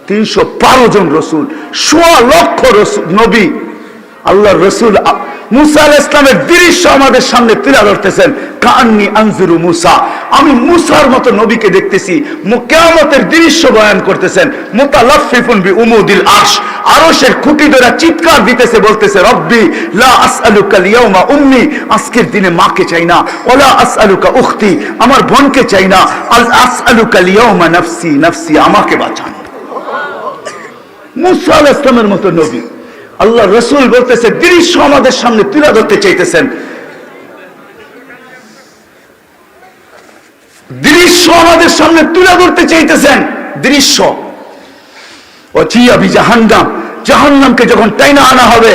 312 জন রসুল, 1.25 লক্ষ নবী। আল্লাহর রসুল মুসা আলাইহিস সালামের দৃশ্য আমাদের সামনে তুলে ধরতেছেন। কান্নি আনজুরু মুসা, আমি মুসার মতো নবীকে দেখতেছি। কিয়ামতের দৃশ্য বয়ান করতেছেন। মুতালাফফিফুন বিউমুদিল আরশ, আরশের খুঁটি ধরে চিৎকার দিতেছে, বলতেছে রব্বি লা আসআলুকা লিয়াউমা উম্মি, আজকের দিনে মাকে চাই না। ওয়ালা আসআলুকা উখতি, আমার বোনকে চাই না। আসআলুকা লিয়াউমা নাফসি নাফসি, আমাকে বাঁচান। মুসা আলাইহিস সালামের মতো নবী। আল্লাহ রসুল বলতেছে, দৃশ্য আমাদের সামনে তুলে ধরতে চাইতেছেন, দৃশ্য আমাদের সামনে তুলে ধরতে চাইতেছেন। দৃশ্য ওয়াজিয়া বিজাহান্নাম, জাহান্নামকে যখন টাইনা আনা হবে,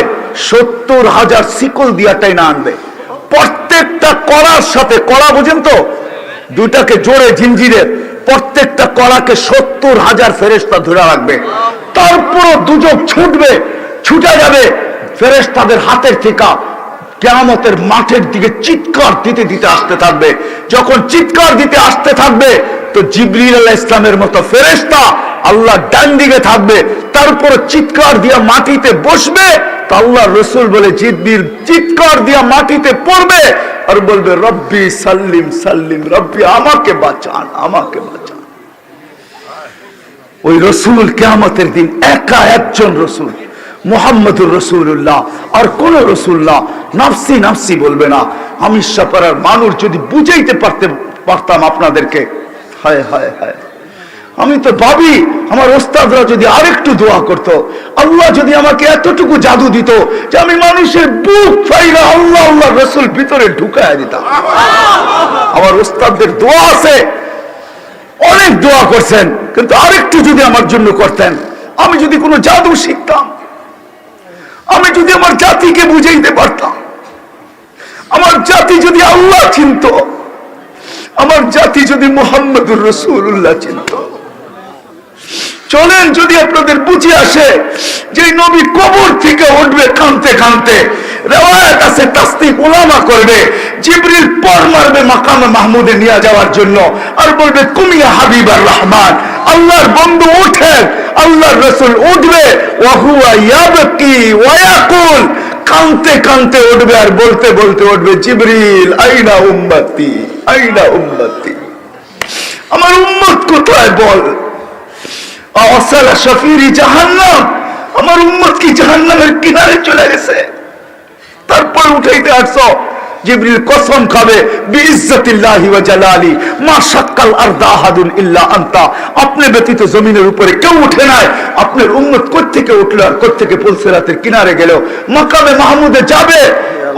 70,000 শিকল দিয়া টাইনা আনবে। প্রত্যেকটা কড়ার সাথে, কড়া বুঝেন তো, দুটাকে জোরে জিঞ্জিরে, প্রত্যেকটা কড়াকে 70,000 ফেরেশতা ধরে রাখবে। তারপর দুজক ছুটবে, ছুটে যাবে ফেরেশতাদের হাতের থেকে, কিয়ামতের মাঠের দিকে চিৎকার দিতে দিতে আসতে থাকবে। যখন চিৎকার দিতে আসতে থাকবে, তো জিবরিল আলাইহিস সালামের মতো ফেরেশতা আল্লাহ ডান দিকে থাকবে। তারপর চিৎকার দিয়া মাটিতে বসবে, তো আল্লাহ রসুল বলে জিবরিল চিৎকার দিয়া মাটিতে পড়বে আর বলবে রব্বি সাল্লিম সাল্লিম, রব্বি আমাকে বাঁচান, আমাকে বাঁচান। ওই রসুল কিয়ামতের দিন একা একজন রসুল, মুহাম্মদুর রাসূলুল্লাহ, আর কোন রাসূলুল্লাহ নাফসি নাফসি বলবে না। আমি সাপাড়ার মানুষ যদি বুঝাইতে পারতাম আপনাদেরকে, হায় হায় হায়, আমি তো ভাবি আমার ওস্তাদরা যদি আরেকটু দোয়া করত, আল্লাহ যদি আমাকে এতটুকু জাদু দিত যে আমি মানুষের বুক ফাইরা আল্লাহ আল্লাহ রসুল ভিতরে ঢুকায় দিতাম। আমার ওস্তাদদের দোয়া আছে, অনেক দোয়া করছেন, কিন্তু আরেকটু যদি আমার জন্য করতেন, আমি যদি কোনো জাদু শিখতাম, আমি যদি আমার জাতিকে বুঝাইতে পারতাম, আমার জাতি যদি আল্লাহ চিনত, আমার জাতি যদি মুহাম্মদুর রাসূলুল্লাহ চিনত। চলেন যদি আপনাদের বুঝে আসে যে নবী কবর থেকে উঠবে কাঁদতে কাঁদতে, রিওয়ায়াত আছে তাসদিক উলামা করবে, জিবরিল পর মারবে মাকামে মাহমুদে নিয়ে যাওয়ার জন্য, আর বলবে কুমিয়া হাবিবার রহমান, আল্লাহর বন্ধু ওঠেন। আল্লাহর রাসূল উঠবে, ওয়া হুয়া ইয়াবকি ওয়া ইয়াকুল, কাঁদতে কাঁদতে উঠবে আর বলতে বলতে উঠবে, জিবরিল আইনা উম্মতি, আইনা উম্মতি, আমার উম্মত কোথায় বল। আওয়াসালা শাফিরি জাহান্নাম, আমার উম্মত কি জাহান্নামের কিনারে চলে গেছে। তারপর উঠাইতে আসছো, জিবরিল কসম খাবে বিইজ্জতিল্লাহি ওয়া জালালি মা শাক্কাল আরদা আহাদুন ইল্লা আনতা, আপনি ব্যতীত জমিনের উপরে কেউ উঠে নাই। আপনার উম্মত কোত্থেকে উঠলো আর কোত্থেকে পুলসিরাতের কিনারে গেল, মাকামে মাহমুদে যাবে।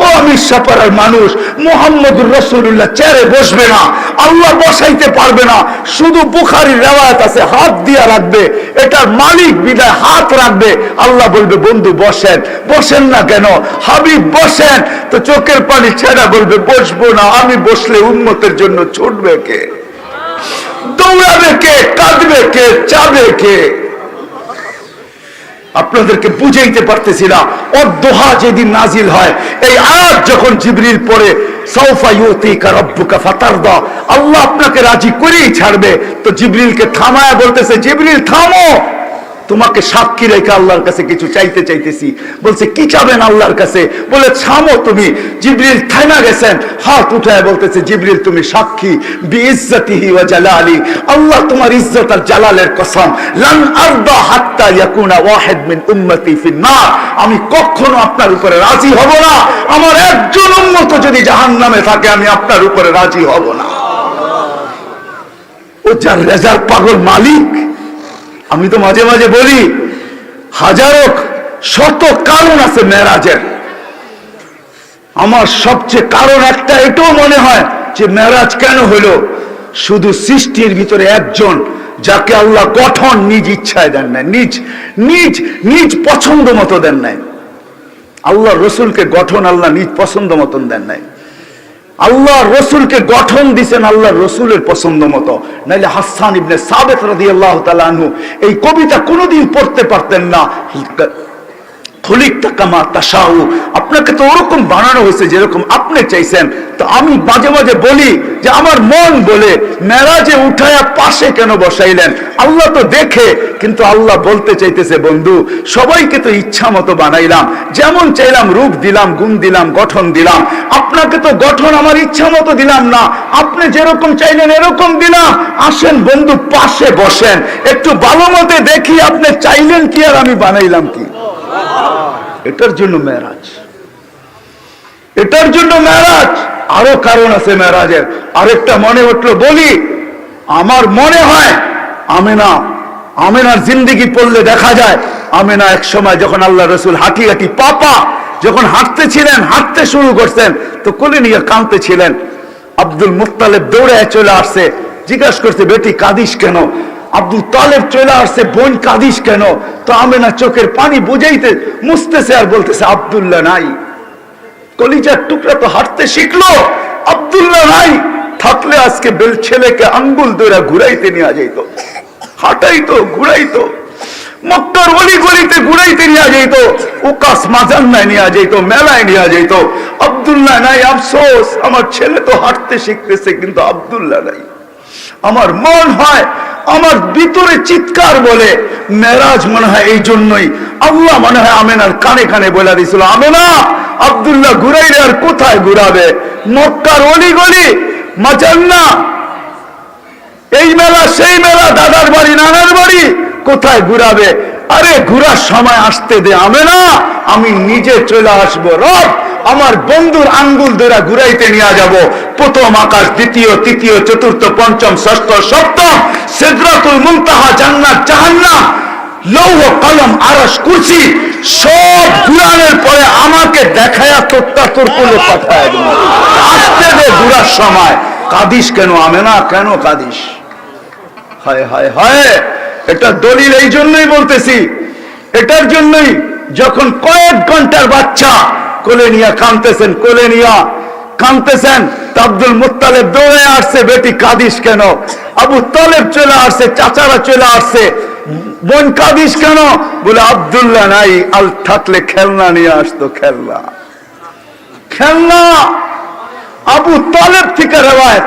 ও আমি সাপাড়ার মানুষ, মুহাম্মদুর রাসূলুল্লাহ চেয়ারে বসবে না, আল্লাহ বসাইতে পারবে না। শুধু বুখারীর রিওয়ায়াত আছে হাত দিয়া রাখবে, এটার মালিক বিদায় হাত রাখবে। আল্লাহ বলবে বন্ধু বসেন, বসেন না কেন হাবিব বসেন, তো চোখের পানি ছেড়া বলবে বসবো না। আমি বসলে উম্মতের জন্য ছুটবে কে, দৌড়াবে কে, কাঁদবে কে, চাবে কে। আপনাদেরকে বুঝাইতে পারতেছি না। অদ্দোহা যেদিন নাজিল হয়, এই আয়াত যখন জিবরিল পড়ে, সাউফা ইউতিকা রাব্বুকা ফাতারদা, আল্লাহ আপনাকে রাজি করেই ছাড়বে। তো জিবরিলকে থামায়া বলতেছে, জিবরিল থামো, তোমাকে সাক্ষী রেখে আল্লাহর কাছে কিছু চাইতে চাইতেছি। বলছে কি চাবেন আল্লাহর কাছে, বলে থামো তুমি। জিবরিল থামা গেছেন, হাত উঠায় বলতেছে, জিবরিল তুমি সাক্ষী, বিইজ্জতিহি ওয়া জালালি, আল্লাহ তোমার ইজ্জত আর জালালের কসম, লান আরদা হাত্তা ইয়াকুনা ওয়াহিদ মিন উম্মতি ফিন নার, আমি কখনো আপনার উপরে রাজি হব না, আমার একজন উম্মত যদি জাহান্নামে থাকে আমি আপনার উপরে রাজি হব না। ও যার রেজার পাগল মালিক। আমি তো মাঝে মাঝে বলি, হাজারো শত কারণ আছে মেরাজের, আমার সবচেয়ে কারণ একটা এটাও মনে হয় যে মেরাজ কেন হলো, শুধু সৃষ্টির ভিতরে একজন যাকে আল্লাহ গঠন নিজ ইচ্ছায় দেন নাই, নিজ নিজ নিজ পছন্দ মতো দেন নাই। আল্লাহ রসুলকে গঠন আল্লাহ নিজ পছন্দ মতন দেন নাই, আল্লাহ রসুলকে গঠন দিছেন আল্লাহ রসুলের পছন্দ মতো। নাইলে হাসান ইবনে সাবিত রাদিয়াল্লাহু তাআলা আনহু এই কবিতা কোনোদিন পড়তে পারতেন না। খুলিকতা কামা তাশাউ, আপনাকে তো ওরকম বানানো হয়েছে যেরকম আপনি চাইছেন। তো আমি মাঝে মাঝে বলি যে আমার মন বলে মেরাজে উঠায়া পাশে কেন বসাইলেন? আল্লাহ তো দেখে, কিন্তু আল্লাহ বলতে চাইতেছে বন্ধু সবাইকে তো ইচ্ছা মতো বানাইলাম, যেমন চাইলাম রূপ দিলাম, গুণ দিলাম, গঠন দিলাম। আপনাকে তো গঠন আমার ইচ্ছা মতো দিলাম না, আপনি যেরকম চাইলেন এরকম দিলাম। আসেন বন্ধু পাশে বসেন, একটু ভালো মতে দেখি আপনি চাইলেন কি আর আমি বানাইলাম কি। এটার জন্য মেরাজ, এটার জন্য মেরাজ। আরো কারণ আছে মেরাজের। আরেকটা মনে উঠলো বলি, আমার মনে হয় আমেনার জিন্দেগি পড়লে দেখা যায় আমেনা এক সময় যখন আল্লাহ রসুল হাঁটি হাঁটি পাপা যখন হাঁটতেছিলেন, হাঁটতে শুরু করছেন, তো কোলে নিয়ে কাঁদতেছিলেন। আব্দুল মুত্তালিব দৌড়ে চলে আসছে, জিজ্ঞাসা করছে বেটি কাঁদিস কেন? আব্দুল তালেব চলে আসছে, বোন কাঁদিস কেন? তো আমেনা চোখের পানি বুঝাইতে মুছতেছে আর বলতেছে আব্দুল্লাহ নাই। কলিজার টুকরা তো হাঁটতে শিখলো, আব্দুল্লাহ নাই। থাকলে আজকে ছেলেকে আঙ্গুল ধরে ঘুরাইতে নিয়ে যাইতো, হাঁটাইতো, ঘুরাইতো, মক্কার অলি গলিতে ঘুরাইতে নিয়ে যাইতো, উকাস মাজান্নায় নিয়ে যাইতো, মেলায় নিয়ে যাইতো। আব্দুল্লাহ নাই। আফসোস, আমার ছেলে তো হাঁটতে শিখতেছে কিন্তু আব্দুল্লাহ নাই। আমার মন হয়, আমার ভিতরে চিৎকার বলে মেরাজ মনে হয় এই জন্যই আল্লাহ মনে হয় আমেনার কানে কানে বলে দিয়েছিল, আমেনা আব্দুল্লাহ ঘুরাইলে আর কোথায় ঘুরাবে? মক্কার অলি গলি, মাজান্না, এই মেলা সেই মেলা, দাদার বাড়ি নানার বাড়ি, কোথায় ঘুরাবে? আরে ঘুরার সময় আসতে দে আমেনা, আমি নিজে চলে আসবো। রব আমার বন্ধুর আঙ্গুল ধরে ঘুরাইতে নিয়ে যাব। প্রথম আকাশ, দ্বিতীয়, তৃতীয়, চতুর্থ, পঞ্চম, ষষ্ঠ, সপ্তম, সিদরাতুল মুনতাহা, জান্নাত, জাহান্নাম, লৌহ কলম, আরশ, কুরসি সব ঘুরানোর পরে আমাকে দেখায়া তোর কোলে পাঠায় দেব। আসতে দে ঘুরার সময়। কাঁদিস কেন আমেনা? কেন কাঁদিস? হায় হায় হায়, এটা দলিল এই জন্যই বলতেছি, এটার জন্যই যখন কয়েক ঘন্টার বাচ্চা কোলে নিয়ে কাঁদতেছেন, কোলে নিয়ে কাঁদতেছেন, আব্দুল মুত্তালিব দৌড়ে আসছে, বেটি কাঁদিস কেন? আবু তালেব চলে আসছে, চাচারা চলে আসছে, বোন কাঁদিস কেন? বলে আব্দুল্লাহ নাই, আল থাকলে খেলনা নিয়ে আসতো, খেলনা, খেলনা। আবু তালেব থেকে রেওয়ায়েত,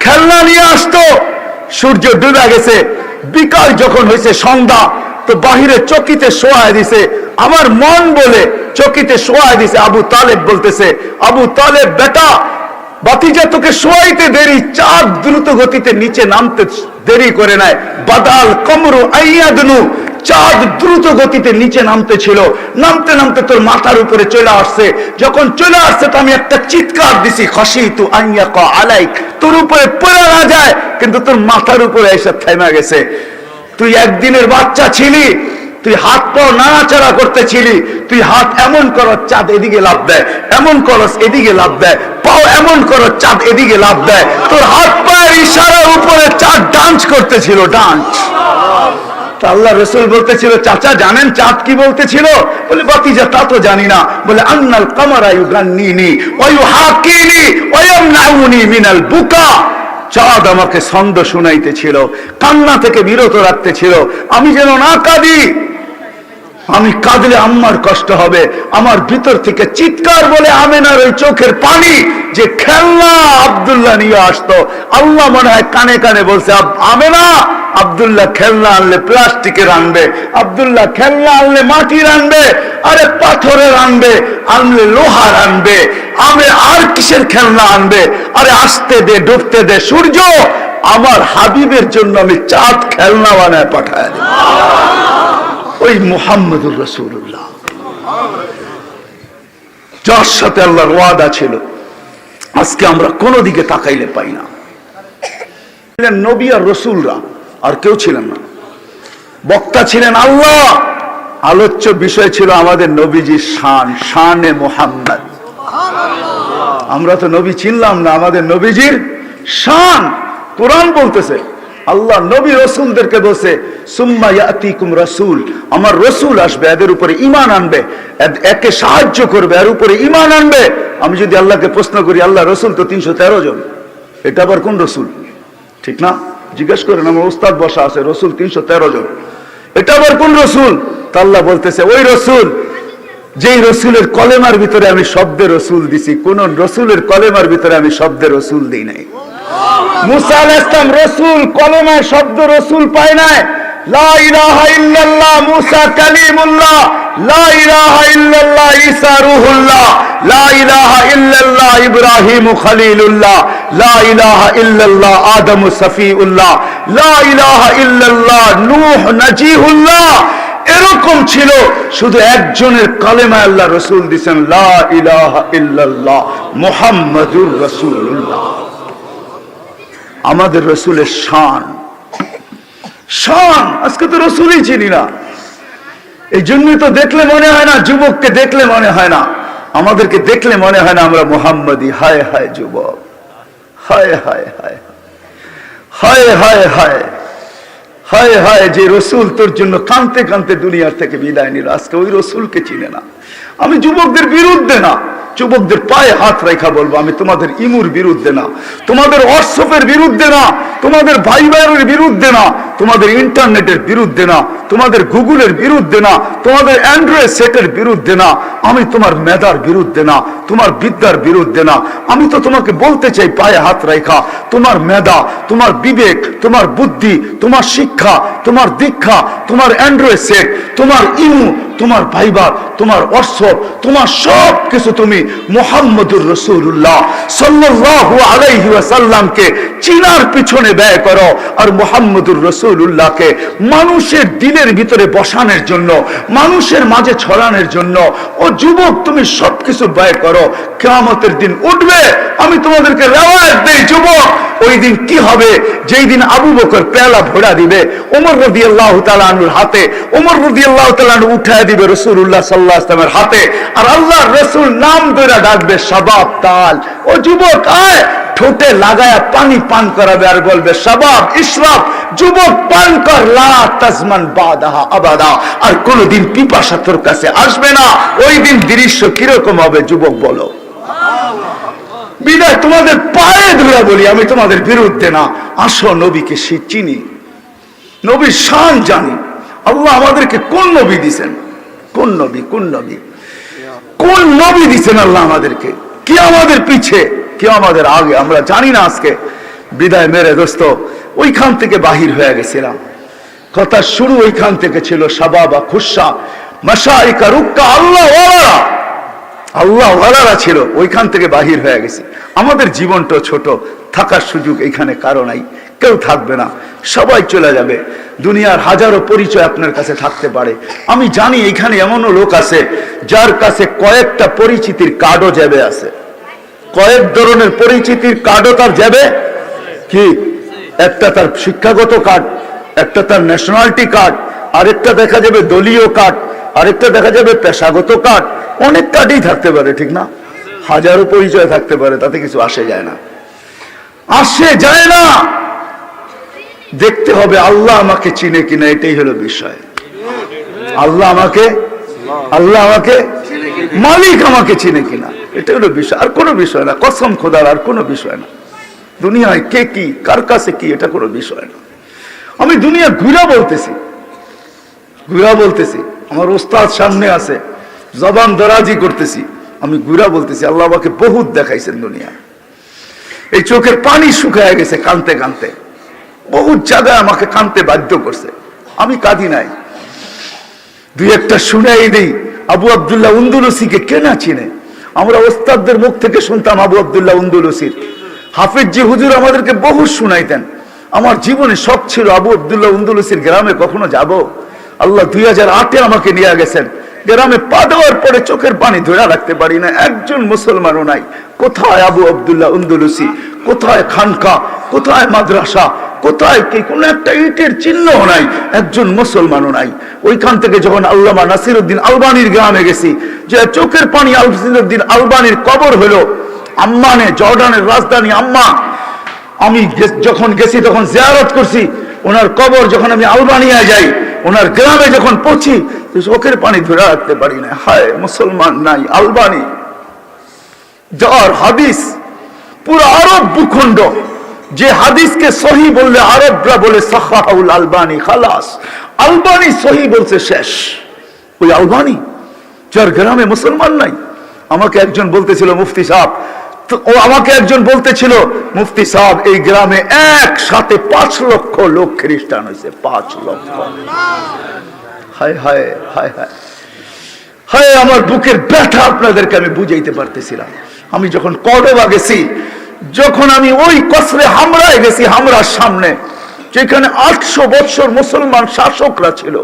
খেলনা নিয়ে আসতো। সূর্য ডুবে গেছে, বিকাল যখন হয়েছে সন্ধ্যা, তো বাহিরে চকিতে শোয়ায় দিছে। আমার মন বলে চকিতে শোয়ায় দিছে। আবু তালেব বলতেছে, আবু তালেব বেটা, বাতিজা তোকে শোয়াইতে দেরি, চাঁদ দ্রুত গতিতে নিচে নামতে দেরি করে নাই। বাদাল কমরু আইয়াদনু, চাঁদ দ্রুত গতিতে নিচে নামতে ছিল, নামতে নামতে তোর মাথার উপরে চলে আসছে। যখন চলে আসছে তো আমি একটা চিৎকার দিছি, খাশিতু আইয়াকা আলাইক, তোর উপরে পড়ে না যায়, কিন্তু তোর মাথার উপরে এসে থেমে গেছে। তুই একদিনের বাচ্চা ছিলি, তুই হাত পাও নাড়াচাড়া করতেছিলি, তুই হাত এমন করো চাঁদ এদিকে লাভ দেয়, এমন করস এদিকে লাভ দেয়, পাও এমন করো চাঁদ এদিকে লাভ দেয়। তোর হাত পায়ের ইশারার উপরে চাঁদ ডান্স করতেছিল, ডান্স। আল্লাহ রসুল বলতেছিল, চাচা জানেন চাঁদ কি বলতেছিল? বলে বাতিজা তা তো জানি না। বলে আন্নাল কামারা ইউগান্নিনি ওয়া ইউহাকিনি ওয়া ইয়ামনাউনি মিনাল বুকা, চাঁদ আমাকে ছন্দ শুনাইতেছিল, কান্না থেকে বিরত রাখতেছিল, আমি যেন না কাঁদি। আমি কাঁদলে আম্মার কষ্ট হবে। আমার ভিতর থেকে চিৎকার বলে আমেনার ওই চোখের পানি, যে খেলনা আব্দুল্লাহ নিয়ে আসতো। আল্লাহ মনে হয় কানে কানে বলছে, আমেনা আব্দুল্লাহ খেলনা আনলে প্লাস্টিকের আনবে, আব্দুল্লাহ খেলনা আনলে মাটির আনবে, আরে পাথরের আনবে, আনলে লোহার আনবে, আমি আর কিসের খেলনা আনবে? আরে আসতে দে, ডুবতে দে সূর্য। আমার হাবিবের জন্য আমি চাঁদ খেলনা বানায় পাঠায় দেব। ওই মুহাম্মদুর রাসূলুল্লাহ, যার সাথে আল্লাহর ওয়াদা ছিল, আজকে আমরা কোন দিকে তাকাইলে পাই না। নবী আর রসুলরা, আর কেউ ছিলেন না। বক্তা ছিলেন আল্লাহ, আলোচ্য বিষয় ছিল আমাদের নবীজির শান, শানে মুহাম্মদ। আমরা তো নবী চিনলাম না, আমাদের নবীজির শান কোরআন বলতেছে। আল্লাহ নবী রসুলদেরকে বলছে, সুম্মা ইয়াতিকুম রাসূল, আমার রসুল আসবে, এদের উপরে ঈমান আনবে, একে সাহায্য করবে, এর উপরে ঈমান আনবে। আমি যদি আল্লাহকে প্রশ্ন করি, আল্লাহ রসুল তো 313 জন, এটা আবার কোন রসুল? ঠিক না? জিজ্ঞেস করেন, আমার উস্তাদ বসা আছে, রসুল 313 জন, এটা আবার কোন রসুল? তা আল্লাহ বলতেছে, ওই রসুল যেই রসুলের কলেমার ভিতরে আমি শব্দে রসুল দিছি, কোন রসুলের কলেমার ভিতরে আমি শব্দে রসুল দিই নাই। মুসা আলাইহিস সালাম রসুল কলেমায় শব্দ রসুল পায় নাই। লা ইলাহা ইল্লাল্লাহ মুসা কালিমুল্লাহ, লা ইলাহা ইল্লাল্লাহ ঈসা রূহুল্লাহ, লা ইলাহা ইল্লাল্লাহ ইব্রাহিম খলিলুল্লাহ, লা ইলাহা ইল্লাল্লাহ আদম সফিউল্লাহ, লা ইলাহা ইল্লাল্লাহ নূহ নাজিহুল্লাহ। এরকম ছিল, শুধু একজনের কালেমা আল্লাহ রসুল দিয়েছেন, লা ইলাহা ইল্লাল্লাহ মুহাম্মাদুর রাসূলুল্লাহ। আমাদের রসুলের শান, শান আজকে তো রসুলই চিনি না। এই জন্যই তো দেখলে মনে হয় না, যুবককে দেখলে মনে হয় না, আমাদেরকে দেখলে মনে হয় না আমরা মুহাম্মাদি। হায় হায় যুবক, হায় হায় হায় হায় হায় হায় হায় হায়, যে রসুল তোর জন্য কাঁদতে কাঁদতে দুনিয়ার থেকে বিদায় নিল, আজকে ওই রসুলকে চিনে না। আমি যুবকদের বিরুদ্ধে না, যুবকদের পায়ে হাত রেখা বলবো, আমি তোমাদের ইমুর বিরুদ্ধে না, তোমাদের হোয়াটসঅ্যাপের বিরুদ্ধে না, তোমাদের ভাইবারের বিরুদ্ধে না, তোমাদের ইন্টারনেটের বিরুদ্ধে না, তোমাদের গুগলের বিরুদ্ধে না, তোমাদের অ্যান্ড্রয়েড সেটের বিরুদ্ধে না, আমি তোমার মেধার বিরুদ্ধে না, তোমার বিদ্যার বিরুদ্ধে না। আমি তো তোমাকে বলতে চাই পায়ে হাত রেখা, তোমার মেধা, তোমার বিবেক, তোমার বুদ্ধি, তোমার শিক্ষা, তোমার দীক্ষা, তোমার অ্যান্ড্রয়েড সেট, তোমার ইমু, তোমার ভাইবার, তোমার হোয়াটসঅ্যাপ, তোমার সব কিছু তুমি মুহাম্মদুর রাসূলুল্লাহ সাল্লাল্লাহু আলাইহি ওয়াসাল্লামকে চিনার পিছনে ব্যয় করো, আর মুহাম্মদুর রাসূলুল্লাহকে মানুষের দিলের ভিতরে বসানোর জন্য, মানুষের মাঝে ছড়ানোর জন্য। ও যুবক, তুমি সবকিছু ব্যয় করো, কিয়ামতের দিন উঠবে। আমি তোমাদেরকে রিওয়ায়াত দেই যুবক, ওই দিন কি হবে, যেই দিন আবু বকর পেয়ালা ভরা দিবে ওমর রাদিয়াল্লাহু তাআলা আনহুর হাতে, ওমর রাদিয়াল্লাহু তাআলা আনহু উঠায় দিবে রাসূলুল্লাহ সাল্লাল্লাহু আলাইহি ওয়াসাল্লামের হাতে, আর আল্লাহর রাসূল নাম ধরে ডাকবে শাবাব তাল। ও যুবক আয়, ঠোঁটে লাগায়া পানি পান করাবে আর বলবে শাবাব ইশরাব, যুবক পান কর, লা তাজমান বাদাহা আবাদা, আর কোনদিন পিপাসা তোর কাছে আসবে না। ওই দিন দৃশ্য কিরকম হবে যুবক বলো। বিদায় তোমাদের পায়ে ধরে বলি, আমি তোমাদের বিরুদ্ধে না। আসো, নবীকে চিনি, নবীর শান জানি। আল্লাহ আমাদেরকে কোন নবী দিছেন, কোন নবী, কোন নবী, কোন নবী দিছেন আল্লাহ আমাদেরকে, কি আমাদের পিছে, কি আমাদের আগে, আমরা জানি না। আজকে বিদায় মেরে দোস্ত ওইখান থেকে বাহির হয়ে গেছিলাম, কথা শুরু ওইখান থেকে ছিল। শাবাবা খুশা মাশাইকা রুক্কা, আল্লাহ ওয়ালারা ছিল, ওইখান থেকে বাহির হয়ে গেছি। আমাদের জীবনটা ছোট, থাকার সুযোগ এখানে কারো নাই, কেউ থাকবে না, সবাই চলে যাবে। দুনিয়ার হাজারো পরিচয় আপনার কাছে থাকতে পারে। আমি জানি এখানে এমনও লোক আছে যার কাছে কয়েকটা পরিচিতির কার্ডও যাবে আছে, কয়েক ধরনের পরিচিতির কার্ডও তার যাবে। কি? একটা তার শিক্ষাগত কার্ড, একটা তার ন্যাশনালিটি কার্ড, আরেকটা দেখা যাবে দলীয় কার্ড, আরেকটা দেখা যাবে পেশাগত কার্ড। অনেক কার্ডই থাকতে পারে, ঠিক না? হাজারো পরিচয় থাকতে পারে, তাতে কিছু আসে যায় না, আসে যায় না। দেখতে হবে আল্লাহ আমাকে চিনে কিনা, এটাই হলো বিষয়। আল্লাহ আমাকে মালিক আমাকে চিনে কিনা, এটা হলো বিষয়, আর কোনো বিষয় না। কসম খোদার, আর কোনো বিষয় না। দুনিয়ায় কে কি, কার কাছে কি, এটা কোনো বিষয় না। আমি দুনিয়া ঘুরা বলতেছি, আমার ওস্তাদ সামনে আছে, জবান দরাজি করতেছি, আমি ঘুরা বলতেছি। আল্লাহ আমাকে বহুত দেখাইছেন দুনিয়া, এই চোখের পানি শুকায় গেছে কানতে কানতে, বহুত জায়গায় আমাকে কানতে বাধ্য করছে, আমি কাঁদি নাই। দুই একটা শুনাই দিই। আবু আব্দুল্লাহ উন্দুলুসিকে কে না চিনে? আমরা ওস্তাদদের মুখ থেকে শুনতাম আবু আব্দুল্লাহ উন্দুলুসির, হাফিজ জি হুজুর আমাদেরকে বহু শুনাইতেন। আমার জীবনে শখ ছিল আবু আব্দুল্লাহ উন্দুলুসির গ্রামে কখনো যাব। আল্লাহ 2008-এ আমাকে নিয়ে গেছেন। গ্রামে পা দেওয়ার পরে চোখের পানি ধরে রাখতে পারি না, একজন মুসলমানও নাই। কোথায় আবু আব্দুল্লাহ উন্দুলুসি, কোথায় খানকা, কোথায় মাদ্রাসা, কোথায় কি, কোন একটা ইটের চিহ্নও নাই, একজন মুসলমানও নাই। ওইখান থেকে যখন আল্লামা নাসিরউদ্দিন আলবানির গ্রামে গেছি, যে চোখের পানি, নাসিরউদ্দিন আলবানির কবর হলো আম্মানে, জর্ডানের রাজধানী আম্মা। আমি যখন গেছি তখন জিয়ারত করছি ওনার কবর। যখন আমি আলবানিয়া যাই, ওনার গ্রামে যখন পৌঁছি, চোখের পানি ধরে রাখতে পারি না। হায়, মুসলমান নাই, আলবানি, যার হাদিস পুরো আরব ভূখণ্ড, যে হাদিসকে সহি বললে আরবরা বলে সাহাহুল আলবানি, খালাস, আলবানি সহি বলছে শেষ। ওই আলবানি যার গ্রামে মুসলমান নাই। আমাকে একজন বলতেছিল মুফতি সাহেব, মুফতি সাহেব এই গ্রামে একসাথে 5 লক্ষ লোক খ্রিস্টান হয়েছে, 5 লক্ষ। হায় হায় হায় হায় হায়, আমার বুকের ব্যথা আপনাদেরকে আমি বুঝাইতে পারতেছিলাম। আমি যখন কর্ডোবা গেছি, যখন আমি ওই কসরে হামরায় গেছি, হামরার সামনে যেখানে 800 বছর মুসলমান শাসকরা ছিল,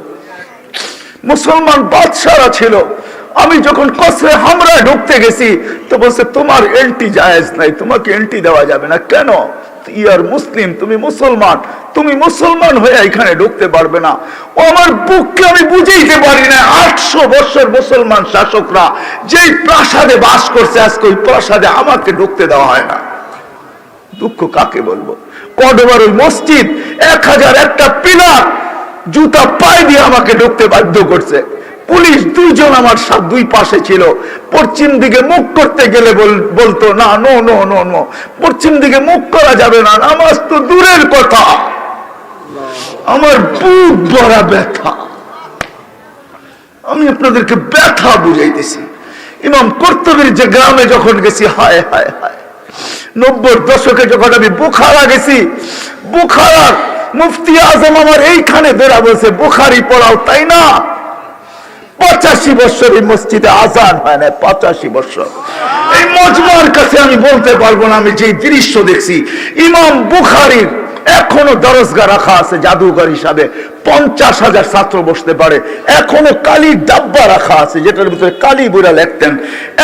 মুসলমান বাদশারা ছিল, আমি যখন কসরে হামরায় ঢুকতে গেছি তো বলছে তোমার এন্ট্রি জায়েজ নাই, তোমাকে এন্ট্রি দেওয়া যাবে না। কেন? ইয়ার মুসলিম, তুমি মুসলমান হয়ে এখানে ঢুকতে পারবে না। ও আমার বুককে আমি বুঝাইতে পারি না। 800 বছর মুসলমান শাসকরা যেই প্রাসাদে বাস করছে, আজকে ওই প্রাসাদে আমাকে ঢুকতে দেওয়া হয় না। দুঃখ কাকে বলবো? কর্ডোবার ওই মসজিদ 1001টা পিলার জুতা পায়ে দিয়ে আমাকে ঢুকতে বাধ্য করছে। পুলিশ 2 জন আমার সাথে 2 পাশে ছিল। পশ্চিম দিকে মুখ করতে গেলে বলতো না, নো নো নো নো, পশ্চিম দিকে মুখ করা যাবে না, নামাজ তো দূরের কথা। আমার বুক ভরা ব্যথা, আমি আপনাদেরকে ব্যথা বুঝাইতেছি। ইমাম কর্তুবীর যে গ্রামে যখন গেছি, হায় হায় হায়, 90-র দশকে যখন আমি বুখারা গেছি, বুখারার মুফতি আজম আমার এইখানে বেড়া বলছে বুখারি পড়াও, তাই না? 85 বছর এই মসজিদে আজান হয় না, 85 বছর। এই মজমার কাছে আমি বলতে পারবো না আমি যে দৃশ্য দেখছি। ইমাম বুখারীর এখনো দরজগা রাখা আছে জাদুঘর হিসাবে, 50,000 ছাত্র বসতে পারে। এখনো কালির ডাব্বা রাখা আছে যেটার ভিতরে কালি বুড়া লিখতেন।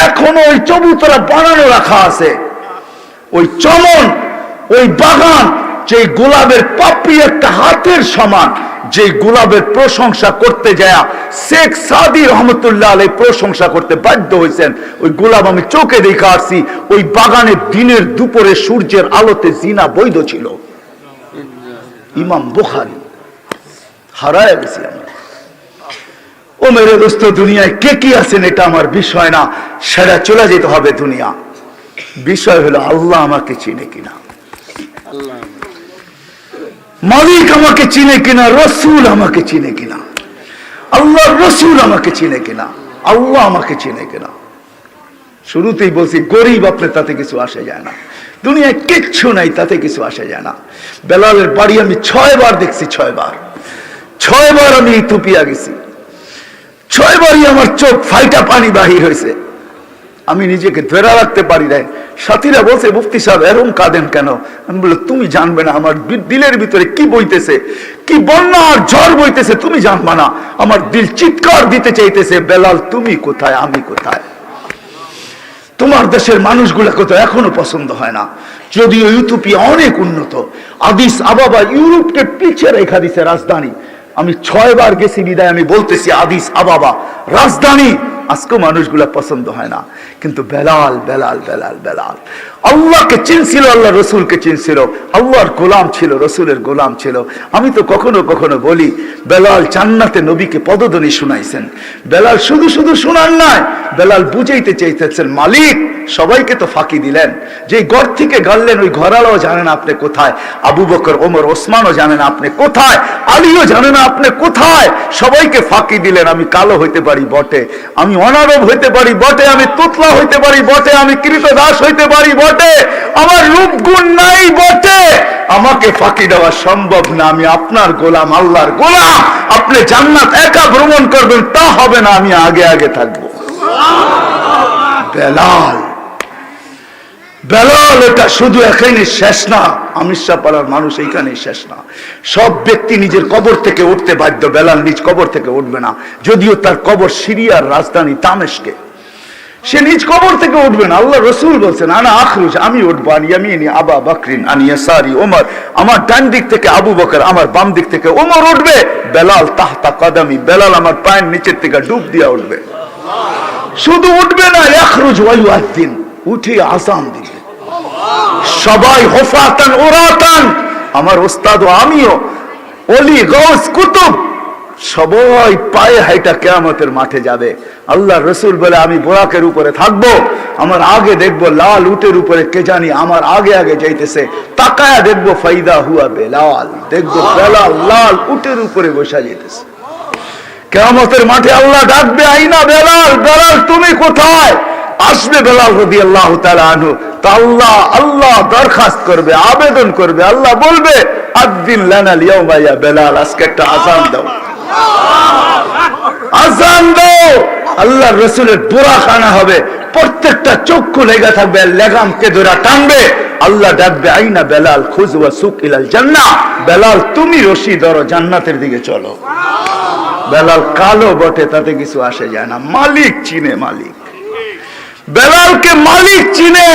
এখনো ওই চবুতরা বানানো রাখা আছে। ওই চমন, ওই বাগান, যে গোলাপের পাপড়ি একটা হাতের সমান, যে গোলাপের প্রশংসা করতে যায় শেখ সাদি রহমতুল্লাহ আলাইহি প্রশংসা করতে বাধ্য হয়েছেন, ওই গোলাপ আমি চোখে দেখে আসছি। ওই বাগানে দিনের দুপুরে সূর্যের আলোতে জিনা বৈধ ছিল। ইমাম বুখারী হারায় গেছি আমরা। ও মেরে দোস্ত, দুনিয়ায় কে কি আছেন এটা আমার বিষয় না, সেটা চলে যেতে হবে দুনিয়া। বিষয় হলো আল্লাহ আমাকে চিনে কিনা, মালিক আমাকে চিনে কিনা, রসুল আমাকে চিনে কিনা, আল্লাহর রসুল আমাকে চিনে কিনা, আল্লাহ আমাকে চিনে কিনা। শুরুতেই বলছি গরিব, আপনি তাতে কিছু আসে যায় না, দুনিয়ায় কিচ্ছু নাই তাতে কিছু আসে যায় না। বেলালের বাড়ি আমি 6 বার দেখছি, 6 বার আমি ইথিওপিয়া গেছি, 6 বারই আমার চোখ ফাইটা পানি বাহির হয়েছে। আমি নিজেকে ধরে রাখতে পারি নাই। সাথীরা বলছে মুফতি সাহেব এরকম কাঁদেন কেন? আমি বললাম তুমি জানবে না আমার দিলের ভিতরে কি বইতেছে, কি বন্যা আর ঝড় বইতেছে তুমি জানবা না। আমার দিল চিৎকার দিতে চাইতেছে, বেলাল তুমি কোথায়, আমি কোথায়? তোমার দেশের মানুষগুলোকে তো এখনো পছন্দ হয় না, যদিও ইউরোপিয়া অনেক উন্নত। আদিস আবাবা ইউরোপকে পিছিয়ে রেখা দিছে রাজধানী। আমি 6 বার গেছি বিদায় আমি বলতেছি আদিস আবাবা রাজধানী, আজকেও মানুষগুলা পছন্দ হয় না। কিন্তু বেলাল বেলাল বেলাল বেলাল আল্লাহকে চিনছিল, আল্লাহ রসুলকে চিনছিল, আল্লাহর গোলাম ছিল, রসুলের গোলাম ছিল। আমি তো কখনো কখনো বলি বেলাল জান্নাতে নবীকে পদধ্বনি শুনাইছেন। বেলাল শুধু শুধু শোনান নাই, বেলাল বুঝাইতে চাইতেছেন মালিক সবাইকে তো ফাঁকি দিলেন, যে ঘর থেকে গাড়লেন ওই ঘরালাও জানেন আপনি কোথায়, আবু বকর ওমর ওসমানও জানেন আপনি কোথায়, আলীও জানেন আপনি কোথায়, সবাইকে ফাঁকি দিলেন। আমি কালো হইতে পারি বটে, আমি অনারব হইতে পারি বটে, আমি তুতলা হইতে পারি বটে, আমি কৃতদাস হইতে পারি বটে, আমার রূপ গুণ নাই বটে, আমাকে ফাঁকি দেওয়া সম্ভব না। আমি আপনার গোলাম, আল্লাহর গোলাম। আপনি জান্নাত একা ভ্রমণ করবেন তা হবে না, আমি আগে আগে থাকবো। বেলাল বেলাল এটা শুধু এখানে শেষ না, আমিরশাহ পাড়ার মানুষ এইখানে শেষ না। সব ব্যক্তি নিজের কবর থেকে উঠতে বাধ্য, বেলাল নিজ কবর থেকে উঠবে না। যদিও তার কবর সিরিয়ার রাজধানী দামেস্কে, সে নিজ কবর থেকে উঠবে না। আল্লাহ রসুল বলছেন আনা আখরুজ, আমি উঠবো, আন ইয়ামিনি আবা বকরিন আন ইয়াসারি ওমর, আমার ডান দিক থেকে আবু বকর, আমার বাম দিক থেকে ওমর উঠবে। বেলাল তাহতা কদমি, বেলাল আমার পায়ের নিচের থেকে ডুব দিয়া উঠবে। শুধু উঠবে না, ইয়াখরুজ ওয়া ইউআযিন, উঠে আযান দিবে। সবাই হুফাতান উরাতান, আমার ওস্তাদ ও আমিও, ওলি গাউস কুতুব সবাই পায়ে হাইটা কিয়ামতের মাঠে যাবে। আল্লাহ রসুল বলে আমি বোরাকের উপরে থাকবো, আমার আগে দেখবো লাল উটের উপরে কে জানি আমার আগে আগে যাইতেছে, তাকায়া দেখবো ফাইদা হুয়া বেলাল, দেখবো বেলাল লাল উটের উপরে বসা যাইতেছে। কিয়ামতের মাঠে আল্লাহ ডাকবে, আইনা বেলাল, বেলাল তুমি কোথায়? আসবে বেলাল রাদিয়াল্লাহু তাআলা আনহু। তা আল্লাহ দরখাস্ত করবে, আবেদন করবে, আল্লাহ বলবে আযিন লানাল ইয়াওমা ইয়া বেলাল, আজকে একটা আযান দাও, আযান দাও। আল্লাহর রাসূলের বুরাক আনা হবে, প্রত্যেকটা চক্ষু লেগে থাকবে, লেগামকে ধরে টানবে। আল্লাহ ডাকবে আইনা বেলাল, খুয ওয়া সুক ইলাল জান্নাহ, বেলাল তুমি রশি ধরো, জান্নাতের দিকে চলো। বেলাল কালো বটে, তাতে কিছু আসে যায় না, মালিক চিনে, মালিক বেলালকে, মালিক চিনে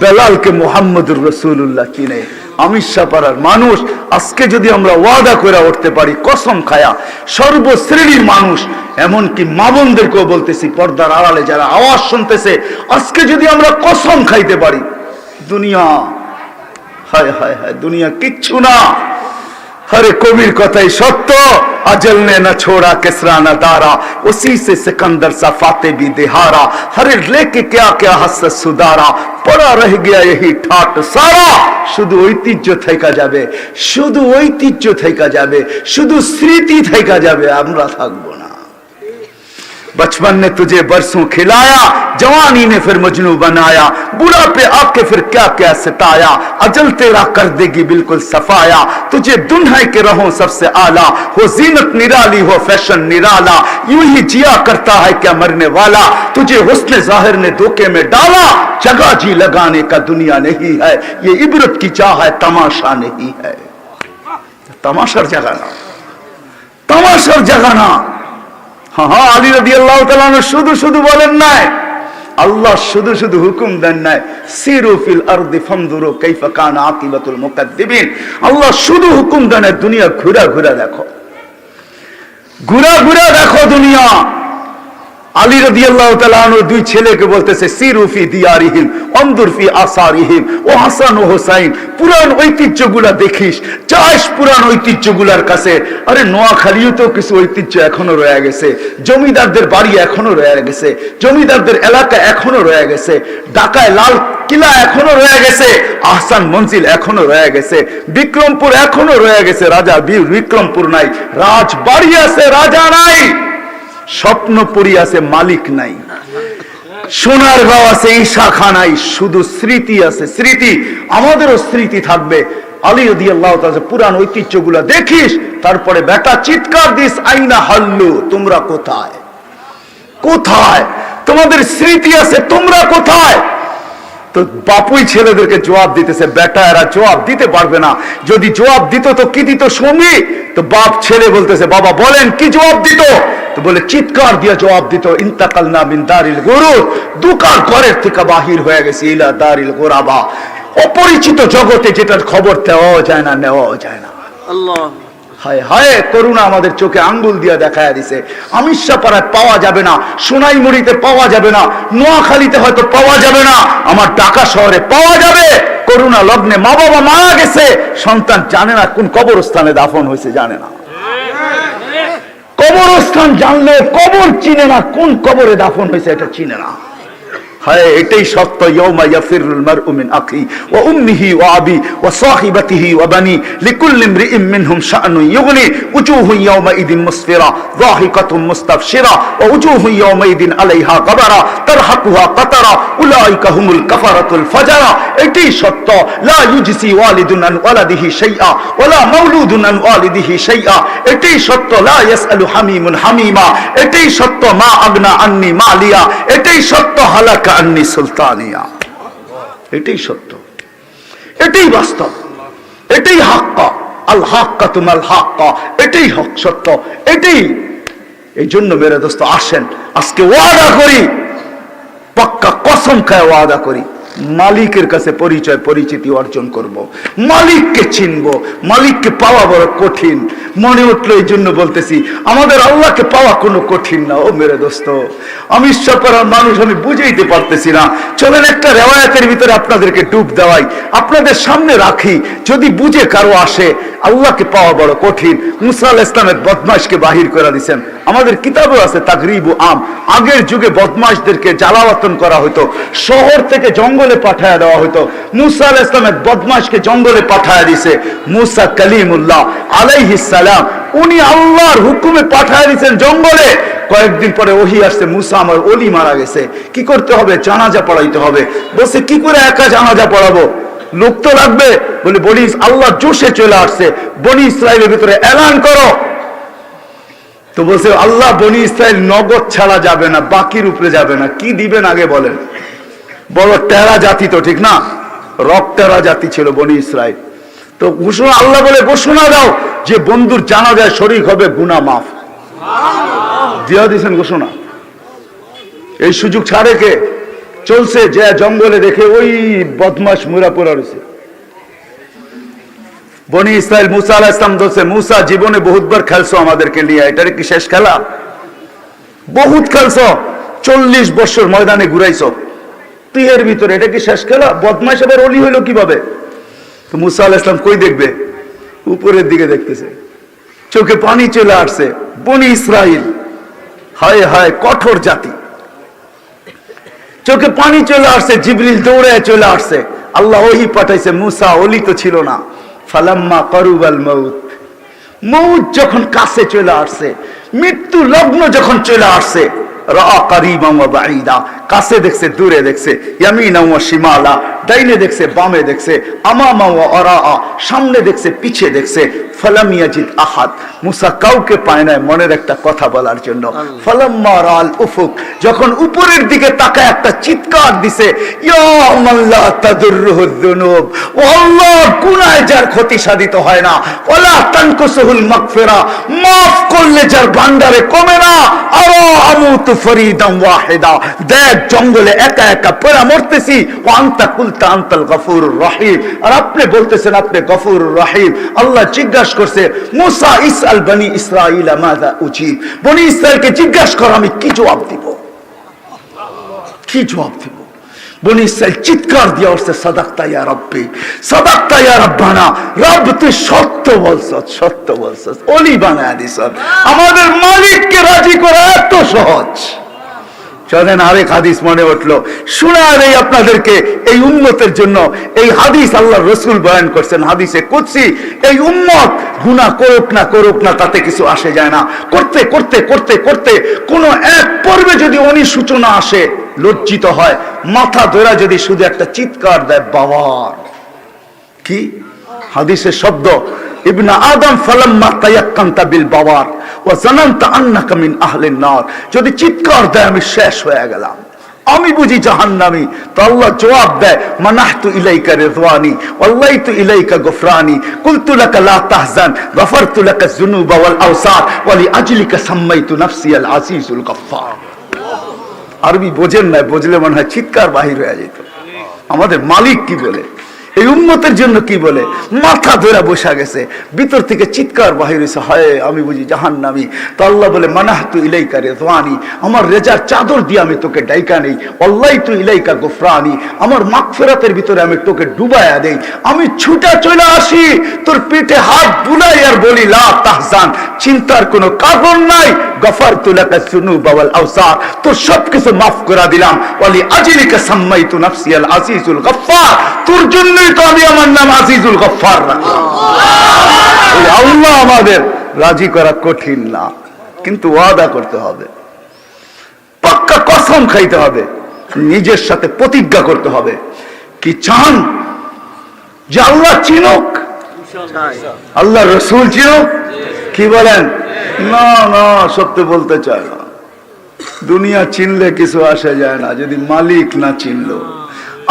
বেলালকে, মুহাম্মদুর রাসূলুল্লাহ চিনে। আমি সাপাড়ার মানুষ আজকে যদি আমরা ওয়াদা করে উঠতে পারি, কসম খায়া, সর্বশ্রেণীর মানুষ, এমনকি মা বোনদেরকেও বলতেছি, পর্দার আড়ালে যারা আওয়াজ শুনতেছে, আজকে যদি আমরা কসম খাইতে পারি, দুনিয়া, হায় হায় হায়, দুনিয়া কিচ্ছু না। हरे कबीर कथाई सत्य, अजल ने न छोड़ा किसरा न दारा, उसी से सिकंदर सा फाते भी दिहारा, हरे लेके क्या क्या हसरत सुधारा, पड़ा रह गया यही ठाट सारा। शुद्ध ঐতিহ্য থেকে যাবে, শুধু ঐতিহ্য থেকে যাবে, শুধু স্মৃতি থেকে যাবে, আমরা থাকবো না। बचपन ने तुझे बरसों खिलाया, जवानी ने फिर मजनू बनाया, बुढ़ापे आके फिर क्या क्या सताया, अजल तेरा कर देगी बिल्कुल सफाया, तुझे दुन्हा के रहो सबसे आला, हो जीनत निराली हो फैशन निराला, यूं ही जिया करता है क्या मरने वाला, तुझे हुस्न जाहिर ने धोखे में डाला, जगह जी लगाने का दुनिया नहीं है, ये इबरत की चाह है तमाशा नहीं है। तमाशार जगह ना, तमाशार जगह ना। হ্যাঁ, আলী রাদিয়াল্লাহু তাআলা আনহু শুধু শুধু বলেন নাই, আল্লাহ শুধু শুধু হুকুম দেন নাই, সিরু ফিল আরদি ফানজুরু কাইফা কানা আকিবাতুল মুকাদ্দিবিন। আল্লাহ শুধু হুকুম দেন, দুনিয়া ঘুরা ঘুরা দেখো, ঘুরা ঘুরা দেখো দুনিয়া। আলী রাদিয়াল্লাহু তাআলা আনহু দুই ছেলেকে বলতেছে, সিরু ফি দিয়ারিহিম আনজুর ফি আসারিহিম, ও হাসান ও হুসাইন, পুরান ঐতিহ্যগুলা দেখিস, যাস পুরান ঐতিহ্যগুলার কাছে। আরে নোয়াখালীও তো কিছু ঐতিহ্য এখনো রয়ে গেছে, জমিদারদের বাড়ি এখনো রয়ে গেছে, জমিদারদের এলাকা এখনো রয়ে গেছে, ঢাকায় লাল কিলা এখনো রয়ে গেছে, আহসান মঞ্জিল এখনো রয়ে গেছে, বিক্রমপুর এখনো রয়ে গেছে, রাজা বিক্রমপুর নাই, রাজবাড়ি আছে, রাজা নাই, স্বপ্নপুরী আছে, মালিক নাই, সোনারগাঁও আছে, ঈশা খান নাই, শুধু স্মৃতি আছে, স্মৃতি। আমাদেরও স্মৃতি থাকবে। আলী রাদিয়াল্লাহু তাআলা পুরান ঐতিহ্যগুলো দেখিস, তারপরে বেটা চিৎকার দিস, আইনা হাল্লু, তোমরা কোথায়, কোথায় তোমাদের স্মৃতি আছে, তোমরা কোথায়? তো বাপুই ছেলেদেরকে জবাব দিতেছে, বেটা এরা জবাব দিতে পারবে না, যদি জবাব দিত তো কি দিত শুনি। তো বাপ ছেলে বলতেছে, বাবা বলেন কি জবাব দিত? তো বলে চিৎকার দিয়ে জবাব দিত, ইন্তাকালনা মিন দারিল গুরুর, দুকার ঘরের থেকে বাহির হয়ে গেছে, ইলা দারিল গুরাবা, অপরিচিত জগতে যেটার খবর দেওয়াও যায় না, নেওয়াও যায় না। আল্লাহ, হায় হায়, করুণা আমাদের চোখে আঙ্গুল দিয়ে দেখায় দিছে। আমিরশাপাড়ায় পাওয়া যাবে না, সোনাইমুড়িতে পাওয়া যাবে না, নোয়াখালীতে হয়তো পাওয়া যাবে না, আমার ঢাকা শহরে পাওয়া যাবে। করুণা লগ্নে মা বাবা মারা গেছে, সন্তান জানে না কোন কবরস্থানে দাফন হয়েছে, জানে না, কবরস্থান জানলে কবর চিনে না, কোন কবরে দাফন হয়েছে এটা চিনে না। হায়, এটাই সত্য। ইয়াউমা ইয়াফিরুল মারউ মিন আখি ওয়া উম্মিহি ওয়া আবি ওয়া সাহিবাতিহি ওয়া বানি লিকুল্লি ইমরিইম মিনহুম শাআনুন ইউগনি উজুহু ইয়াউমা ইদিন মুসফিরা যাহিকাতুম মুস্তাবশিরা ওয়া উজুহু ইয়াউমা ইদিন আলাইহা গাবারা তারহাকুহা কাতারা উলাইকা হুমুল কাফারাতুল ফাজারা। এটাই সত্য। লা ইউজসি ওয়ালিদুন আন ওয়ালাদিহি শাইআ ওয়া লা মাউলুদুন আন ওয়ালিদিহি শাইআ। এটাই সত্য। লা ইয়াসআলু হামিমুন হামিমা। এটাই সত্য। মা আগনা আন্নি মালিয়া। এটাই সত্য। হালাকা আন্নি সুলতানিয়া। এটাই সত্য, এটাই বাস্তব, এটাই হাক্কা। আল হাক্কা তুমাল হাক্কা, এটাই হক, সত্য, এটাই। এই জন্য মেরে দোস্ত আসেন আজকে ওয়াদা করি, পাক্কা কসম খায় ওয়াদা করি, মালিকের কাছে পরিচয় পরিচিতি অর্জন করব, মালিককে চিনব। মালিককে পাওয়া বড় কঠিন মনে উঠলো, এই জন্য বলতেছি আমাদের আল্লাহকে পাওয়া কোনো কঠিন না। ও মেরে দোস্ত, আমি সপাড়ার মানুষ, আমি বুঝাইতে পারতেছি না। চলেন একটা রেওয়ায়াতের ভিতরে আপনাদেরকে ডুব দেওয়াই, আপনাদের সামনে রাখি, যদি বুঝে কারো আসে। আল্লাহকে পাওয়া বড় কঠিন। মুসা আলাইহিস সালামের বদমাশকে বাহির করে দিয়েছেন, আমাদের কিতাবেও আছে তাগরিবু আম। আগের যুগে বদমাশদেরকে জ্বালাওয়াতন করা হতো, শহর থেকে জঙ্গলে পাঠায় দেওয়া হতো। মুসা আলাইহিস সালাম এক বদমাশকে জঙ্গলে পাঠায় দিছে। মুসা কালিমুল্লাহ আলাইহিস সালাম, উনি আল্লাহর হুকুমে পাঠায় দিয়েছেন জঙ্গলে। কয়েকদিন পরে ওহী আসছে, মুসা আমার ওলি মারা গেছে, কি করতে হবে? জানাজা পড়াইতে হবে। বলছে কি করে একা জানাজা পড়াবো? লোক তো লাগবে। বলে বনি আল্লাহ জোশে চলে আসছে, বনি ইসরায়েলের ভিতরে এলান করো। তো বলছে আল্লাহ বনি ইসরায়েল নগদ ছাড়া যাবে না, বাকির উপরে যাবে না। কি দিবেন আগে বলেন? বড় টেরা জাতি তো, ঠিক না? রক টেরা জাতি ছিল বনি ইসরায়েল। তো ঘোষণা, আল্লাহ বলে ঘোষণা দাও যে বন্ধুর জানাজায় শরীক হবে, গুনাহ মাফ। দিয়া দিয়েছেন ঘোষণা। এই সুযোগ ছাড়ে কে? চলছে যে জঙ্গলে দেখে ওই বদমাশ মুরাপুরা রয়েছে। বনি ইসরায়েল মুসা আলাইহিস সালাম বলছে, মুসা জীবনে বহুতবার খেলছো আমাদেরকে নিয়ে, এটার কি শেষ খেলা? বহুত খেলছো, 40 বছর ময়দানে ঘুরাইছো, তুই এর ভিতরে এটা কি শেষ খেলা? বদমাশ আবার ওলি হইলো কিভাবে? তো মুসা আলাইহিস সালাম কই দেখবে? উপরের দিকে দেখতেছে, চোখে পানি চলে আসছে। বনি ইসরাইল হায় হায় কঠোর জাতি, চোখে পানি চলে আসছে। জিবরিল দৌড়ে চলে আসছে, আল্লাহ ওহী পাঠাইছে। মুসা ওলি তো ছিল না। ফালাম্মা কারুবাল মাউত, মউত যখন কাছে চলে আসছে, মৃত্যু লগ্ন যখন চলে আসছে, রাআ কারীবান ওয়া বাঈদা, কাছে দেখছে দূরে দেখছে, ইয়ামিনা ওয়া শিমালা, ডাইনে দেখছে বামে দেখছে, আমামা ওয়া আরাআ, সামনে দেখছে পিছে দেখছে। ফালাম ইয়াজিদ আহাদ, মুসা কাউকে পায় না মনের একটা কথা বলার জন্য। ফালাম্মা রাআল উফুক, যখন উপরের দিকে তাকায় একটা চিৎকার দিছে, ইয়া মান লা তাদুররুহু যুনুব, ও আল্লাহ গুনাহে যার ক্ষতি সাধিত হয় না, ওয়ালা তানকুসুহুল মাগফিরা, মাফ করলে যার ভান্ডারে কমে না, আরা আমুতু ফরিদান ওয়াহিদা, দেখ জঙ্গলে একা একা পড়া মরতেছি, ওয়া আনতা কুলতা আনতাল গফুরুর রহিম, আর আপনি বলতেছেন আপনি গফুরুর রহিম। আল্লাহ জিজ্ঞাসা করছে, মুসা ইসআল বনি ইসরাঈল মাযা উজিব, বনি ইসরাঈলকে জিজ্ঞাসা কর আমি কি জবাব দিব, কি জবাব দিব? বনি ইসরাঈল চিৎকার দিয়ে উঠছে, সাদাকতা ইয়া রাব্বি, সাদাকতা ইয়া রাব্বানা, রব তুই সত্য বলছস, সত্য বলছস, ওলি বানায় দিছস। আমাদের মালিককে রাজি করা এত সহজ। চলেন আরেক হাদিস মনে উঠলো, শোনার এই আপনাদেরকে এই উম্মতের জন্য এই হাদিস আল্লাহর রাসূল বয়ান করছেন হাদিসে কুদসি। এই উম্মত গুনাহ করুক না তাতে কিছু আসে যায় না। করতে করতে করতে করতে কোন এক পর্বে যদি অনুশোচনা আসে, লজ্জিত হয়, মাথা ধরে যদি শুধু একটা চিৎকার দেয়, বাবার কি হাদিসের শব্দ, ইবনে আদম ফালাম্মা তায়াক্কানতা বিল বাওয়ার ওয়া জানানতা আন্নাকা মিন আহলিন নার, যদি চিৎকার দেয় আমি শেষ হয়ে গেলাম, আমি বুঝি জাহান্নামী। তো আল্লাহ জবাব দেয়, মানাহতু ইলাইকা রিদওয়ানি ওয়াল্লাইতু ইলাইকা গফরানি কুলতু লাকা লা তাহজান গফারতু লাকা যুনুবা ওয়াল আওসার ওয়া লিআজলিকা সাম্মাইতু নাফসি আল আজিজুল গফফার। আরবি বোঝেন না, বুঝলে মনে হয় চিৎকার বাহির হয়ে যেত। আমাদের মালিক কি বলে, এই উম্মতের জন্য কি বলে, মাথা ধরে বসা গেছে, ভিতর থেকে চিৎকার বাহির হয়েছে, হায় আমি বুঝি জাহান্নামী। তো আল্লাহ বলে, মানাহতু ইলাইকা রিদওয়ানি, আমার রেজার চাদর দিয়ে আমি তোকে ডাইকা নেই, ওয়াল্লাইতু ইলাইকা গফরানি, আমার মাগফিরাতের ভিতরে আমি তোকে ডুবায়া দেই, আমি ছুটা চলে আসি তোর পিঠে হাত বুলাই আর বলি লা তাহজান, চিন্তার কোনো কারণ নাই, গফারতু লাকা যুনুবা ওয়াল আওসার, তোর সবকিছু মাফ করে দিলাম, ওয়া লিআজলিকা সাম্মাইতু নাফসি আল আজিজুল গফফার, তোর জন্য তো আমি আমার নাম আজিজুল গফফার রাখলাম। আল্লাহ আমাদের রাজি করা কঠিন না, কিন্তু ওয়াদা করতে হবে, পাক্কা কসম খাইতে হবে, নিজের সাথে প্রতিজ্ঞা করতে হবে। কি চান? যে আল্লাহ চিনুক, আল্লাহ রসুল চিনুক। কি বলেন? না না, সত্য বলতে চায় না। দুনিয়া চিনলে কিছু আসে যায় না, যদি মালিক না চিনলো,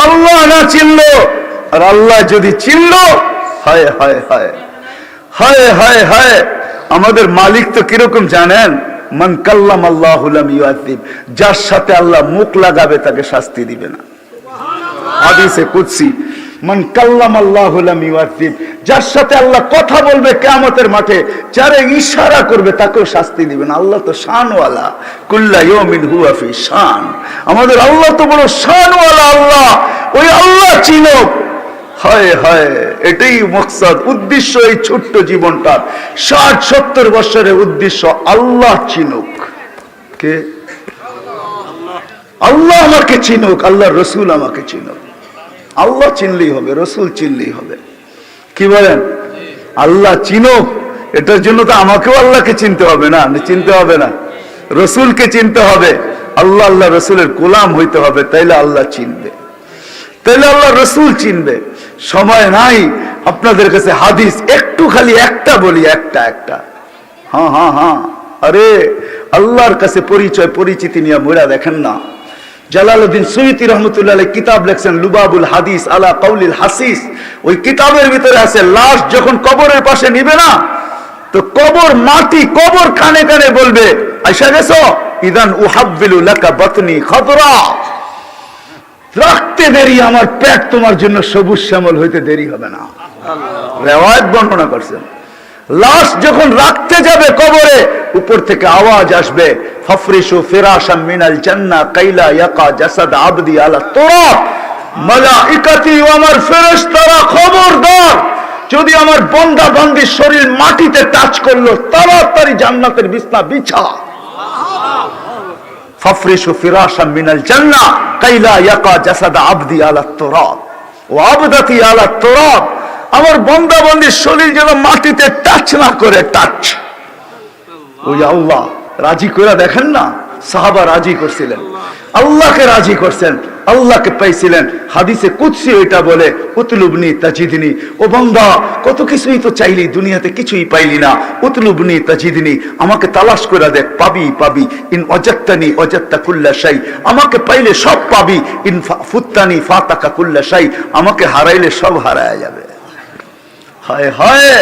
আল্লাহ না চিনলো, আর আল্লাহ যদি চিনলো, হায় হায় হায় হায় হায় হায়। আমাদের মালিক তো কিরকম জানেন? মান কাল্লাম আল্লাহু লাম ইউআযিব, যার সাথে আল্লাহ মুখ লাগাবে তাকে শাস্তি দিবে না। হাদিসে কুদসি, মান কাল্লাম আল্লাহু লাম ইউআযিব, যার সাথে আল্লাহ কথা বলবে কিয়ামতের মাঠে, যারে ইশারা করবে তাকেও শাস্তি দিবেন। আল্লাহ তো শানওয়ালা, কুল্লা ইয়াউমিন হুয়া ফি শান। আমাদের আল্লাহ তো বড় শানওয়ালা আল্লাহ। ওই আল্লাহ চিনো, হায় হায়, এটাই মকসদ, উদ্দেশ্য এই ছোট্ট জীবনটার। 60-70 বছরের উদ্দেশ্য আল্লাহ চিনুক। কে? আল্লাহ আমাকে চিনুক, আল্লাহ রসুল আমাকে চিনুক। আল্লাহ চিনলেই হবে, রসুল চিনলেই হবে। কি বলেন? আল্লাহ চিনুক, এটার জন্য তো আমাকেও আল্লাহকে চিনতে হবে না, চিনতে হবে না, রসুলকে চিনতে হবে। আল্লাহ আল্লাহ রসুলের গোলাম হইতে হবে, তাইলে আল্লাহ চিনবে, তাইলে আল্লাহ রসুল চিনবে। সময় নাই আপনাদের কাছে হাদিস, একটু খালি একটা বলি, একটা। হ্যাঁ হ্যাঁ হ্যাঁ, আরে আল্লাহর কাছে পরিচয় পরিচিতি নিয়ে মোরা দেখেন না। জালালউদ্দিন সুয়ুতী রহমতুল্লাহ আলাইহি কিতাব লেখছেন লুবাবুল হাদিস আলা কাউলিল হাসিস। ওই কিতাবের ভিতরে আছে, লাশ যখন কবরের পাশে নিবে না, তো কবর মাটি, কবর কানে কানে বলবে, আয়সা গেছো, ইদান উহাব্বিলু লাকা বাতনি খাদরা, রাখতে দেরি, আমার পেট তোমার জন্য সবুজ শ্যামল হইতে দেরি হবে না। রিওয়ায়াত বর্ণনা করছেন, লাশ যখন রাখতে যাবে কবরে, উপর থেকে আওয়াজ আসবে, ফাফরিশু ফিরাশাম মিনাল জান্নাহ কাইলা ইয়াকা জাসাদ আবদি আলা তুরাব, মালাইকাতি ও আমার ফেরেশতারা খবরদার, যদি আমার বান্দা বান্দির শরীর মাটিতে টাচ করলো, তাড়াতাড়ি জান্নাতের বিছনা বিছা। ফাফরিশু ফিরাশাম মিনাল জান্নাহ কাইলা ইয়াকা জাসাদ আবদি আলা তুরাব ওয়া আবদাতি আলা তুরাব, আমার বান্দা বান্দির শরীর যেন মাটিতে টাচ না করে, টাচ। ওই আল্লাহ রাজি করে দেখেন না, সাহাবা রাজি করছিলেন, আল্লাহকে রাজি করছেন, আল্লাহকে পাইছিলেন। হাদিসে কুদসি এটা বলে, উতলুবনি তাজিদনি, ও বান্দা কত কিছুই তো চাইলি, দুনিয়াতে কিছুই পাইলি না, উতলুবনি তাজিদনি, আমাকে তালাশ করে দেখ, পাবি পাবি। ইন ওয়াজাদতানি ওয়াজাদতা কুল্লা শাই, আমাকে পাইলে সব পাবি। ইন ফুত্তানি ফাতাকা কুল্লা শাই, আমাকে হারাইলে সব হারায়া যাবে। হায় হায়,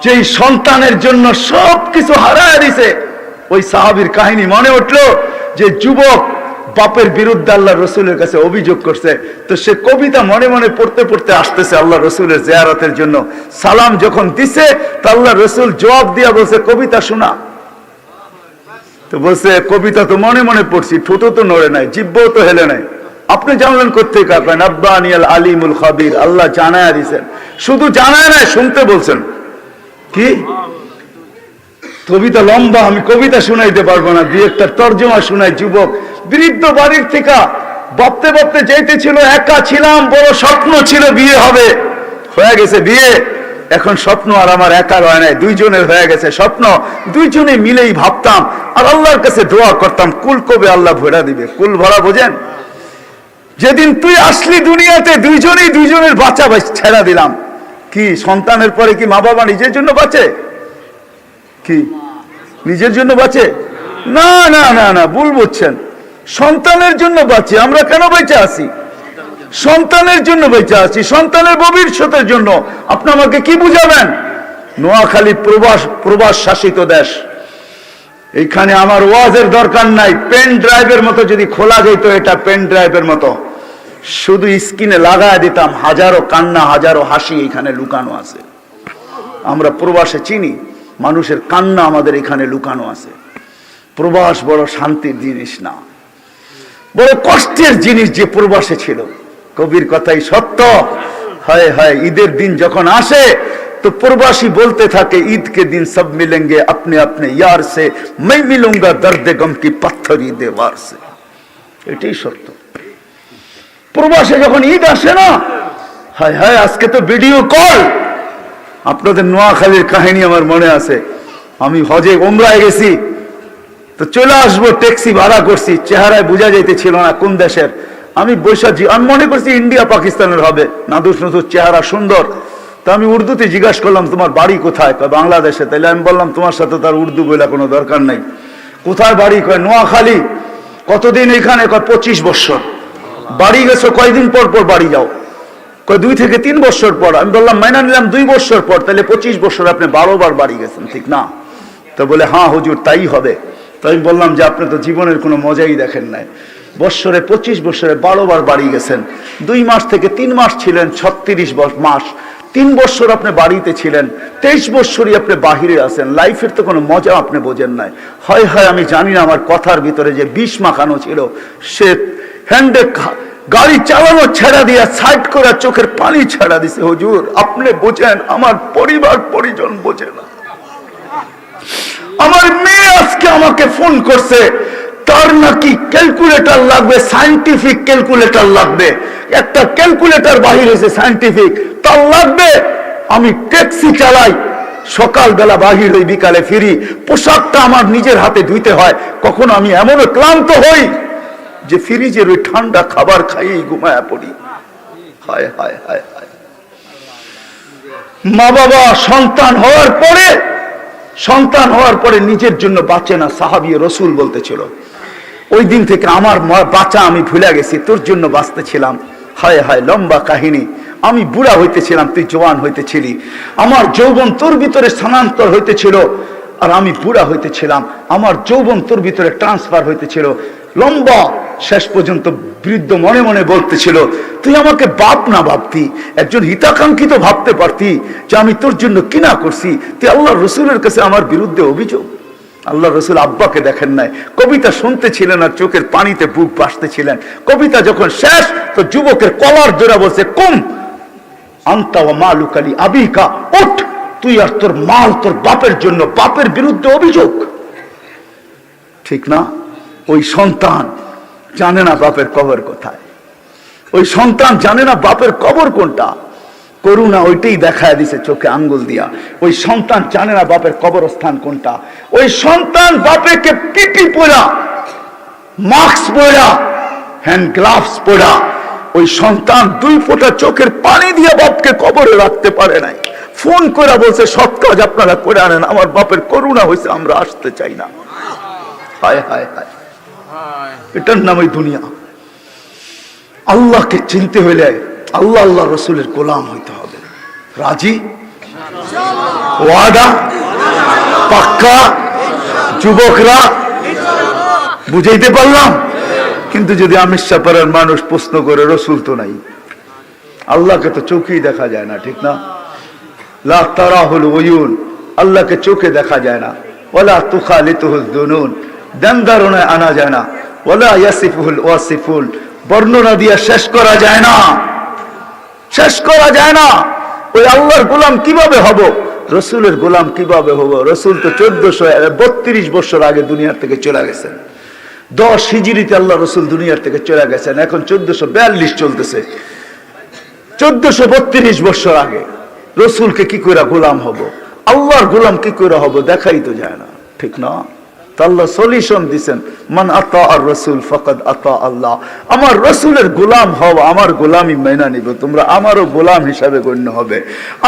যেই সন্তানের জন্য সবকিছু হারায় দিছে, ওই সাহাবীর কাহিনী মনে উঠলো, যে যুবক বাপের বিরুদ্ধে আল্লাহ রসুলের কাছে অভিযোগ করছে, তো সে কবিতা মনে মনে পড়তে পড়তে আসতেছে আল্লাহ রসুলের জিয়ারতের জন্য। সালাম যখন দিছে, তো আল্লাহ রসুল জবাব দিয়া বলছে, কবিতা শোনা। তো বলছে, কবিতা তো মনে মনে পড়ছি, ঠোঁটো তো নড়ে নাই, জিহ্বাও তো হেলে নাই। আপনি জানলেন কোথেকে? আপনার আব্বানিয়াল আলিমুল খাবির, আল্লাহ জানায়া দিছেন। শুধু জানায় নাই, শুনতে বলছেন। কি কবিতা লম্বা, আমি কবিতা শুনাইতে পারবো না, দুই একটা তর্জমা শুনাই। যুবক বৃদ্ধ বাড়ির থেকে ভাবতে ভাবতে যাইতেছিল, একা ছিলাম, বড় স্বপ্ন ছিল বিয়ে হবে, হয়ে গেছে বিয়ে। এখন স্বপ্ন আর আমার একার হয় নাই, দুইজনের হয়ে গেছে স্বপ্ন, দুইজনে মিলেই ভাবতাম আর আল্লাহর কাছে দোয়া করতাম, কুল কবে আল্লাহ ভরা দিবে। কুল ভরা বোঝেন? যেদিন তুই আসলি দুনিয়াতে, দুইজনেই দুইজনের বাচ্চা ছেড়া দিলাম। কি সন্তানের পরে কি মা বাবা নিজের জন্য বাঁচে? কি নিজের জন্য বাঁচে? না না না না, ভুল বুঝছেন। সন্তানের জন্য বাঁচি। আমরা কেন বেঁচে আছি? সন্তানের জন্য বেঁচে আছি, সন্তানের ভবিষ্যতের জন্য। আপনি আমাকে কি বুঝাবেন? নোয়াখালী প্রবাস শাসিত দেশ, এইখানে আমার ওয়াজের দরকার নাই। পেন ড্রাইভের মতো যদি খোলা যেত, এটা পেন ড্রাইভের মতো, শুধু স্ক্রিনে লাগায় দিতাম, হাজারো কান্না, হাজারো হাসি এখানে লুকানো আছে। আমরা প্রবাসে চিনি, মানুষের কান্না আমাদের এখানে লুকানো আছে। প্রবাস বড় শান্তির জিনিস না, বড় কষ্টের জিনিস যে প্রবাসে ছিল। কবির কথাই সত্য। হায় হায়, ঈদের দিন যখন আসে, তো প্রবাসী বলতে থাকে, ঈদ के दिन सब मिलेंगे अपने अपने यार से, मैं मिलूंगा दर्द गम की पत्थरी दीवार से। এটাই সত্য। প্রবাসে যখন ঈদ আসে না, হায় হায়, আজকে তো ভিডিও কল। আপনাদের নোয়াখালীর কাহিনী আমার মনে আছে। আমি হজে ওমরায় গেছি, তো চলে আসবো, ট্যাক্সি ভাড়া করছি, চেহারায় বোঝা যাইতেছিল না কোন দেশের। আমি বৈশাখী, আমি মনে করছি ইন্ডিয়া পাকিস্তানের হবে, নাদুস নতুস চেহারা, সুন্দর। তো আমি উর্দুতে জিজ্ঞাসা করলাম, তোমার বাড়ি কোথায়? কয় বাংলাদেশে। তাইলে আমি বললাম, তোমার সাথে তার উর্দু বলে কোনো দরকার নাই। কোথায় বাড়ি? কয় নোয়াখালী। কতদিন এখানে? কয় 25 বছর। বাড়ি গেছো কয়দিন পর পর বাড়ি যাও? কয় 2 থেকে 3 বছর পর। আমি বললাম, মাইনা নিলাম 2 বছর পর, তাহলে 25 বছর, আপনি 12 বার বাড়ি গেছেন, ঠিক না? তো বলে, হ্যাঁ হুজুর, তাই হবে। তো আমি বললাম যে, আপনি তো জীবনের কোনো মজাই দেখেন নাই। বছরে 25 বছরে 12 বার বাড়ি গেছেন। 2 মাস থেকে 3 মাস ছিলেন, 36 মাস। 3 বছর আপনি বাড়িতে ছিলেন, 23 বছরই আপনি বাহিরে আছেন। লাইফের তো কোনো মজা আপনি বোঝেন নাই। হয় হয়, আমি জানি না, আমার কথার ভিতরে যে বিষ মাখানো ছিল, সে হ্যান্ডে গাড়ি চালানো ছেড়া দিয়া সাইড করে চোখের পানি ছেড়া দিছে। হুজুর আপনি বোঝেন, আমার পরিবার পরিজন বোঝে না। আমার মেয়ে আজকে আমাকে ফোন করছে, তার নাকি ক্যালকুলেটর লাগবে, সায়েন্টিফিক ক্যালকুলেটর লাগবে, একটা ক্যালকুলেটর বাহির হয়েছে সায়েন্টিফিক, তার লাগবে। আমি ট্যাক্সি চালাই, সকালবেলা বাহির হই, বিকালে ফিরি, পোশাকটা আমার নিজের হাতে ধুইতে হয়। কখনো আমি এমনও ক্লান্ত হই যে ফ্রিজের ওই ঠান্ডা খাবার খাইয়েই ঘুমায়া পড়ি। হায় হায় হায় হায়। মা বাবা সন্তান হওয়ার পরে নিজের জন্য বাঁচে না। সাহাবী রসুল বলতেছিল, ওই দিন থেকে আমার বাঁচা আমি ভুলে গেছি, তোর জন্য বাঁচতেছিলাম। হায় হায়, লম্বা কাহিনী। আমি বুড়া হইতেছিলাম, তুই জওয়ান হইতেছিলি। আমার যৌবন তোর ভিতরে স্থানান্তর হইতেছিল, আর আমি বুড়া হইতেছিলাম। আমার যৌবন তোর ভিতরে ট্রান্সফার হইতেছিল। লম্বা, শেষ পর্যন্ত বৃদ্ধ মনে মনে বলতেছিল, তুই আমাকে বাপ না ভাবতি, একজন হিতাকাঙ্ক্ষিত ভাবতে পারতি যে আমি তোর জন্য কিনা করছি। তুই আল্লাহ রসুলের কাছে আমার বিরুদ্ধে অভিযোগ। আল্লাহ রসুল আব্বাকে দেখেন নাই, কবিতা শুনতেছিলেন আর চোখের পানিতে বুক ভাসতেছিলেন। কবিতা যখন শেষ, তো যুবকের কলার ধরে বলছে, কুম আনতা ওয়া মালুকা লি আবিকা, উঠ, তুই আর তোর মাল তোর বাপের জন্য, বাপের বিরুদ্ধে অভিযোগ। ঠিক না? ওই সন্তান জানে না বাপের কবর কোথায়, ওই সন্তান জানে না বাপের কবর কোনটা। করুণা ওইটাই দেখায় দিছে চোখে আঙ্গুল দিয়া। ওই সন্তান জানে না বাপের কবরস্থান কোনটা। ওই সন্তান বাপেকে পিপি পরা, মাস্ক পরা, হ্যান্ড গ্লাভস পরা, ওই সন্তান 2 ফোঁটা চোখের পানি দিয়ে বাপকে কবরে রাখতে পারে নাই। ফোন করে বলছে, সৎ কাজ আপনারা করে আনেন, আমার বাপের করুণা হয়েছে, আমরা আসতে চাই না। হায় হায় হায়, এটার নাম ওই দুনিয়া। আল্লাহকে চিনতে হইলে আল্লাহ আল্লাহ রসুলের গোলাম হইতে হবে। রাজি? ওয়াদা? পাক্কা? যুবকরা বুঝাইতে পারলাম? কিন্তু যদি আমিষাপাড়ার মানুষ প্রশ্ন করে, রসুল তো নাই, আল্লাহকে তো চোখেই দেখা যায় না, ঠিক না? লা তারাহুল উয়ুন, আল্লাহকে চোখে দেখা যায় না। ওয়ালা তুখালিতুহুল দুনুন, ধ্যান ধারণায় আনা যায় না। ওয়ালা ইয়াসিফুল ওয়াসিফুল, বর্ণনা দিয়ে শেষ করা যায় না, শেষ করা যায় না। ওই আল্লাহর গোলাম কিভাবে হব, রসুলের গোলাম কিভাবে হব? রসুল তো 1432 বছর আগে দুনিয়ার থেকে চলে গেছেন। 10 হিজরিতে আল্লাহ রসুল দুনিয়ার থেকে চলে গেছেন। এখন 1442 চলতেছে। 1432 বছর আগে রসুলকে কি করে গোলাম হব, আল্লাহর গোলাম কি করে হব, দেখাই তো যায় না, ঠিক না? আল্লাহ সলিউশন দিবেন, মান আতা আর রাসূল ফাকাদ আতা আল্লাহ। আমার রাসূলের গোলাম হও, আমার গোলামি মাইনা নিব, তোমরা আমারও গোলাম হিসাবে গণ্য হবে।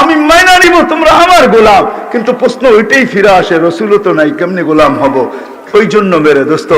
আমি মাইনা নিব, তোমরা আমার গোলাম। কিন্তু প্রশ্ন ওইটাই ফিরে আসে, রাসূলও তো নাই, কেমনে গোলাম হব? ওই জন্য মেরে দোস্ত,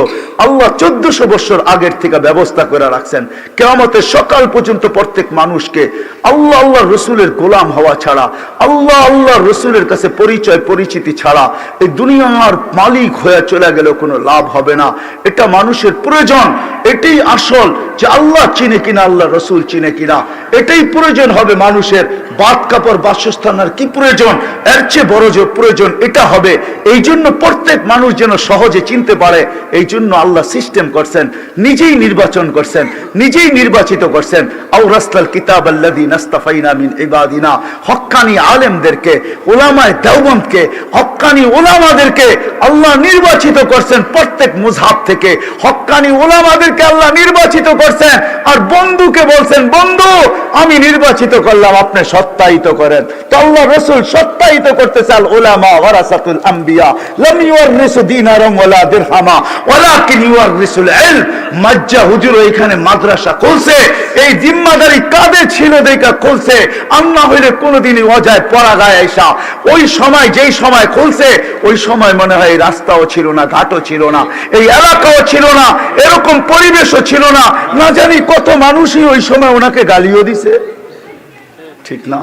আল্লাহ 1400 বছর আগের থেকে ব্যবস্থা করে রাখছেন, কিয়ামতের সকাল পর্যন্ত প্রত্যেক মানুষকে আল্লাহ আল্লাহ রসুলের গোলাম হওয়া ছাড়া, আল্লাহ আল্লাহ রসুলের কাছে পরিচয় পরিচিতি ছাড়া এই দুনিয়ার মালিক হয়ে চলে গেলে কোনো লাভ হবে না। এটা মানুষের প্রয়োজন, এটাই আসল, যে আল্লাহ চিনে কিনা, আল্লাহ রসুল চিনে কিনা, এটাই প্রয়োজন হবে মানুষের। বাত কাপড় বাসস্থান আর কি প্রয়োজন, এর চেয়ে বড় যে প্রয়োজন এটা হবে। এই জন্য প্রত্যেক মানুষ যেন সহজে চিনতে পারে, এই জন্য আল্লাহ সিস্টেম করছেন, নিজেই নির্বাচন করছেন, নিজেই নির্বাচিত করছেন। আওরাসতাল কিতাব আল্লাযী নাস্তাফাইনা মিন ইবাদিনা, হক্কানি আলেমদেরকে, উলামায়ে দেওবন্দকে, হক্কানি উলামাদেরকে আল্লাহ নির্বাচিত করছেন। প্রত্যেক মুযহাব থেকে হক্কানি উলামাদেরকে আল্লাহ নির্বাচিত করছেন। আর বন্ধুকে বলছেন, বন্ধু আমি নির্বাচিত করলাম, আপনি সত্যায়িত করেন। তো আল্লাহ রাসূল সত্যায়িত করতে চাল, উলামা ওয়ারাসাতুল আম্বিয়া লাম ইউরিসু দিনারাম ওয়ালা দিরহামা ওয়ালাকিন ইউরিসুল ইলম। মাজ্জা হুজুর এখানে মাদ্রাসা খুলছে, এই জিম্মাদারি কাদের ছিল দেখা খুলছে। আম্মা হইলে কোনোদিনই অজায় পড়া গায় আইসা, ওই সময় যেই সময় খুলছে ওই সময় মনে হয় রাস্তাও ছিল না, ঘাটও ছিল না, এই এলাকাও ছিল না, এরকম পরিবেশও ছিল না। না জানি কত মানুষই ওই সময় ওনাকে গালিও দিছে, ঠিক না?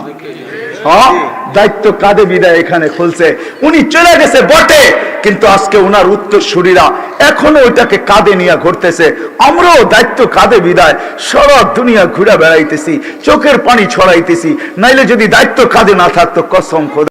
হ্যাঁ, দায়িত্ব কাঁধে বিদায় এখানে খুলছে। উনি চলে গেছে বটে, কিন্তু আজকে ওনার উত্তরসূরিরা এখনো ওইটাকে কাঁধে নিয়ে ঘুরতেছে। আমরাও দায়িত্ব কাঁধে বিদায় সারা দুনিয়া ঘুরে বেড়াইতেছি, চোখের পানি ছড়াইতেছি। নাইলে যদি দায়িত্ব কাঁধে না থাকতো, কসম খোদা